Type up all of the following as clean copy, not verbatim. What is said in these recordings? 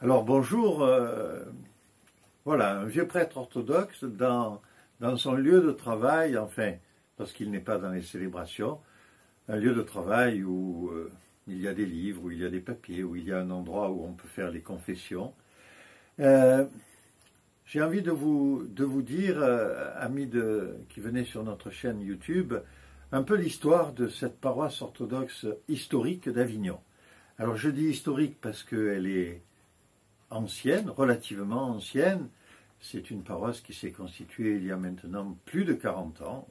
Alors bonjour, voilà, un vieux prêtre orthodoxe dans son lieu de travail, enfin, parce qu'il n'est pas dans les célébrations, un lieu de travail où il y a des livres, où il y a des papiers, où il y a un endroit où on peut faire les confessions. J'ai envie de vous dire, amis qui venaient sur notre chaîne YouTube, un peu l'histoire de cette paroisse orthodoxe historique d'Avignon. Alors je dis historique parce qu'elle est ancienne, relativement ancienne. C'est une paroisse qui s'est constituée il y a maintenant plus de 40 ans.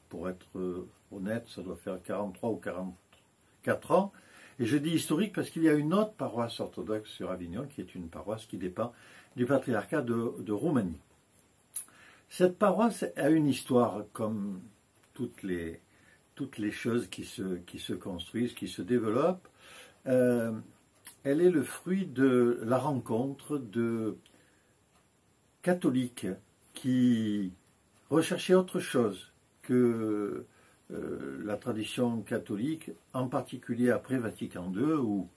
Pour être honnête, ça doit faire 43 ou 44 ans. Et je dis historique parce qu'il y a une autre paroisse orthodoxe sur Avignon, qui est une paroisse qui dépend du patriarcat de Roumanie. Cette paroisse a une histoire, comme toutes les choses qui se construisent, qui se développent. Elle est le fruit de la rencontre de catholiques qui recherchaient autre chose que la tradition catholique, en particulier après Vatican II, où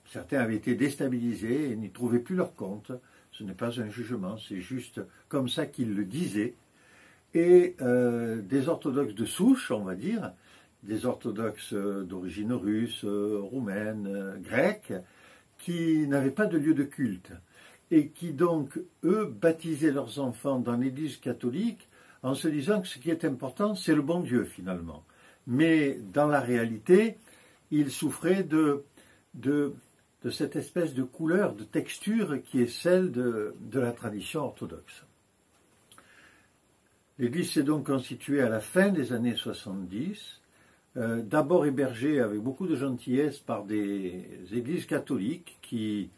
certains avaient été déstabilisés et n'y trouvaient plus leur compte. Ce n'est pas un jugement, c'est juste comme ça qu'ils le disaient. Et des orthodoxes de souche, on va dire, des orthodoxes d'origine russe, roumaine, grecque, qui n'avaient pas de lieu de culte et qui donc, eux, baptisaient leurs enfants dans l'église catholique en se disant que ce qui est important, c'est le bon Dieu finalement. Mais dans la réalité, ils souffraient de cette espèce de couleur, de texture qui est celle de la tradition orthodoxe. L'église s'est donc constituée à la fin des années 70, d'abord hébergée avec beaucoup de gentillesse par des églises catholiques qui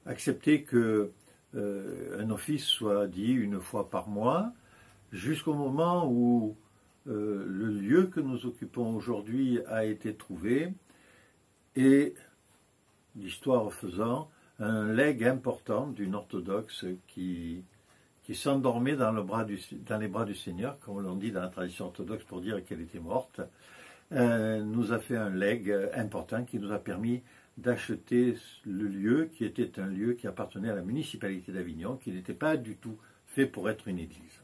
acceptaient qu'un office soit dit une fois par mois, jusqu'au moment où le lieu que nous occupons aujourd'hui a été trouvé et, l'histoire faisant, un legs important d'une orthodoxe qui s'endormait dans les bras du Seigneur, comme l'on dit dans la tradition orthodoxe pour dire qu'elle était morte, nous a fait un legs important qui nous a permis d'acheter le lieu qui était un lieu qui appartenait à la municipalité d'Avignon, qui n'était pas du tout fait pour être une église.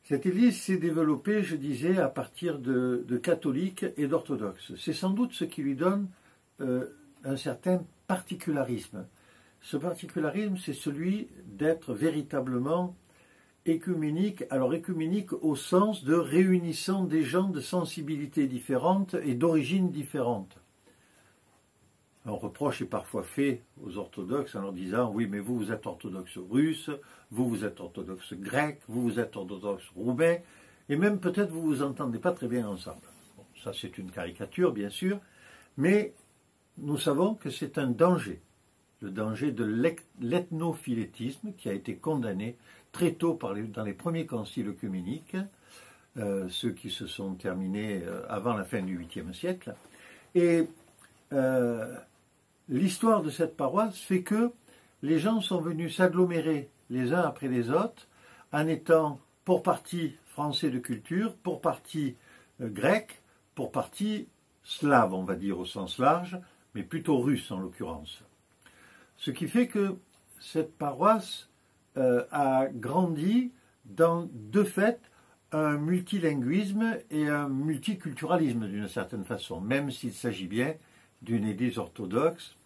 Cette église s'est développée, je disais, à partir de catholiques et d'orthodoxes. C'est sans doute ce qui lui donne un certain particularisme. Ce particularisme, c'est celui d'être véritablement écuménique, alors écuménique au sens de réunissant des gens de sensibilités différentes et d'origines différentes. Un reproche est parfois fait aux orthodoxes en leur disant « oui, mais vous êtes orthodoxe russe, vous êtes orthodoxe grec, vous êtes orthodoxe roumain, et même peut-être vous vous entendez pas très bien ensemble. » Bon, ça c'est une caricature bien sûr, mais nous savons que c'est un danger. Le danger de l'ethnophilétisme qui a été condamné très tôt dans les premiers conciles œcuméniques, ceux qui se sont terminés avant la fin du 8e siècle. Et l'histoire de cette paroisse fait que les gens sont venus s'agglomérer les uns après les autres en étant pour partie français de culture, pour partie grec, pour partie slave, on va dire au sens large, mais plutôt russe en l'occurrence. Ce qui fait que cette paroisse a grandi dans, de fait, un multilinguisme et un multiculturalisme d'une certaine façon, même s'il s'agit bien d'une église orthodoxe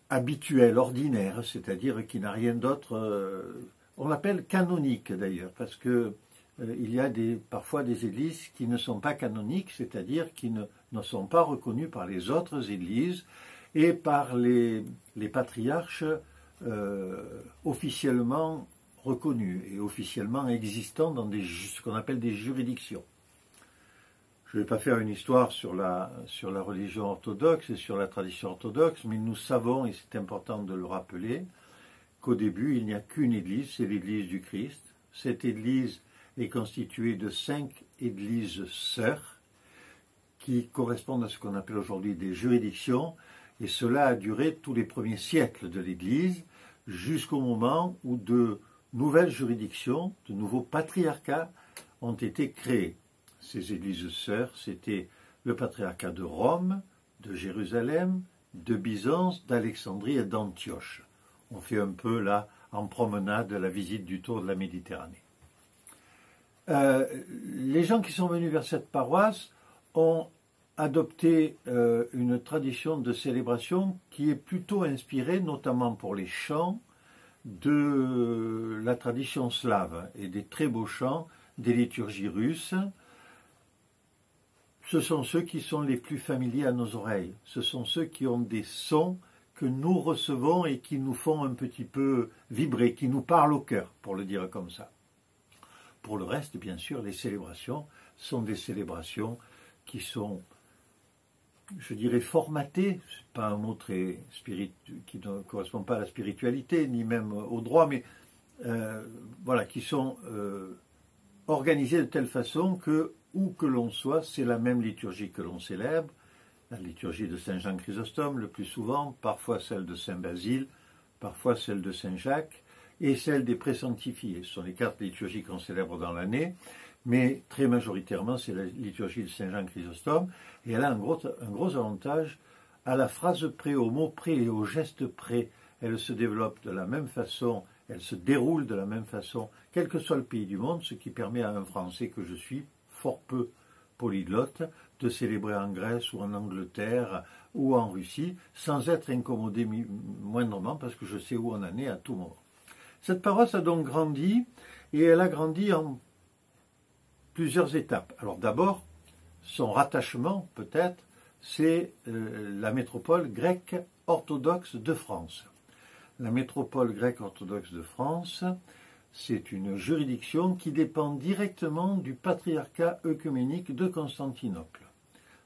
habituelle, ordinaire, c'est-à-dire qui n'a rien d'autre, on l'appelle canonique d'ailleurs, parce que il y a parfois des églises qui ne sont pas canoniques, c'est-à-dire qui ne sont pas reconnues par les autres églises et par les patriarches officiellement reconnus et officiellement existants dans ce qu'on appelle des juridictions. Je ne vais pas faire une histoire sur la religion orthodoxe et sur la tradition orthodoxe, mais nous savons, et c'est important de le rappeler, qu'au début, il n'y a qu'une église, c'est l'église du Christ. Cette église est constituée de 5 églises sœurs qui correspondent à ce qu'on appelle aujourd'hui des juridictions, et cela a duré tous les premiers siècles de l'Église, jusqu'au moment où de nouvelles juridictions, de nouveaux patriarcats ont été créés. Ces églises sœurs, c'était le patriarcat de Rome, de Jérusalem, de Byzance, d'Alexandrie et d'Antioche. On fait un peu là, en promenade, la visite du tour de la Méditerranée. Les gens qui sont venus vers cette paroisse ont adopté une tradition de célébration qui est plutôt inspirée, notamment pour les chants, de la tradition slave et des très beaux chants des liturgies russes. Ce sont ceux qui sont les plus familiers à nos oreilles. Ce sont ceux qui ont des sons que nous recevons et qui nous font un petit peu vibrer, qui nous parlent au cœur, pour le dire comme ça. Pour le reste, bien sûr, les célébrations sont des célébrations qui sont, je dirais, formatées. Ce n'est pas un mot très qui ne correspond pas à la spiritualité, ni même au droit, mais voilà, qui sont organisées de telle façon que, où que l'on soit, c'est la même liturgie que l'on célèbre. La liturgie de Saint Jean Chrysostome, le plus souvent, parfois celle de Saint Basile, parfois celle de Saint Jacques, et celle des présanctifiés. Ce sont les 4 liturgies qu'on célèbre dans l'année, mais très majoritairement, c'est la liturgie de Saint Jean Chrysostome, et elle a un gros avantage à la phrase près, au mot près et au geste près. Elle se développe de la même façon, elle se déroule de la même façon, quel que soit le pays du monde, ce qui permet à un Français que je suis, fort peu polyglotte, de célébrer en Grèce ou en Angleterre ou en Russie, sans être incommodé moindrement, parce que je sais où on en est à tout moment. Cette paroisse a donc grandi, et elle a grandi en plusieurs étapes. Alors d'abord, son rattachement, peut-être, c'est la métropole grecque orthodoxe de France. La métropole grecque orthodoxe de France, c'est une juridiction qui dépend directement du patriarcat œcuménique de Constantinople.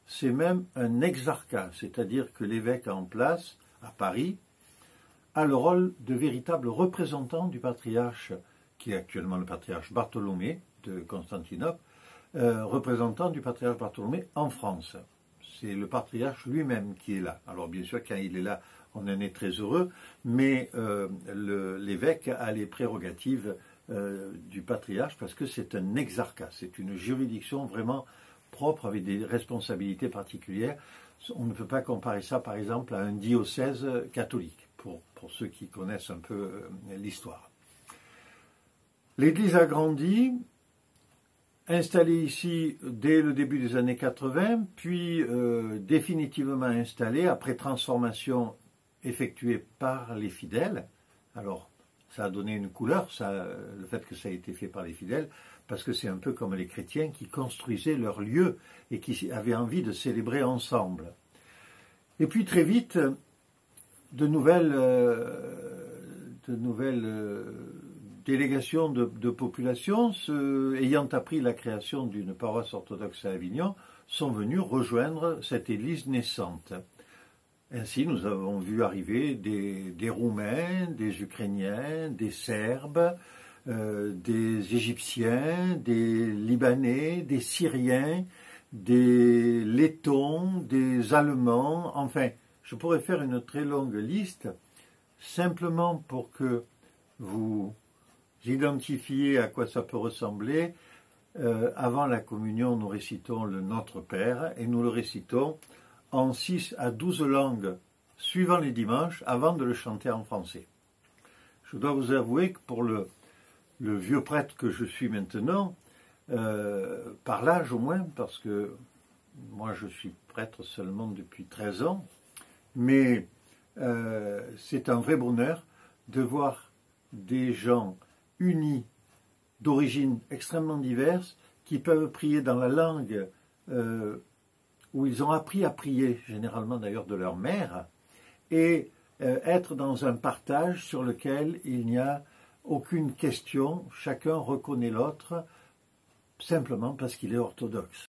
C'est même un exarcat, c'est-à-dire que l'évêque en place, à Paris, a le rôle de véritable représentant du patriarche, qui est actuellement le patriarche Bartholomée de Constantinople, représentant du patriarche Bartholomée en France. C'est le patriarche lui-même qui est là. Alors bien sûr, quand il est là, on en est très heureux, mais l'évêque a les prérogatives du patriarche parce que c'est un exarcat, c'est une juridiction vraiment propre avec des responsabilités particulières. On ne peut pas comparer ça par exemple à un diocèse catholique, pour ceux qui connaissent un peu l'histoire. L'Église a grandi, installée ici dès le début des années 80, puis définitivement installée après transformation effectuée par les fidèles. Alors, ça a donné une couleur, le fait que ça ait été fait par les fidèles, parce que c'est un peu comme les chrétiens qui construisaient leur lieu et qui avaient envie de célébrer ensemble. Et puis très vite, de nouvelles délégations de population, ayant appris la création d'une paroisse orthodoxe à Avignon, sont venus rejoindre cette église naissante. Ainsi, nous avons vu arriver des Roumains, des Ukrainiens, des Serbes, des Égyptiens, des Libanais, des Syriens, des Lettons, des Allemands, enfin, je pourrais faire une très longue liste, simplement pour que vous identifiez à quoi ça peut ressembler. Avant la communion, nous récitons le Notre Père, et nous le récitons en 6 à 12 langues, suivant les dimanches, avant de le chanter en français. Je dois vous avouer que pour le vieux prêtre que je suis maintenant, par l'âge au moins, parce que moi je suis prêtre seulement depuis 13 ans, mais c'est un vrai bonheur de voir des gens unis, d'origines extrêmement diverses, qui peuvent prier dans la langue où ils ont appris à prier, généralement d'ailleurs de leur mère, et être dans un partage sur lequel il n'y a aucune question, chacun reconnaît l'autre simplement parce qu'il est orthodoxe.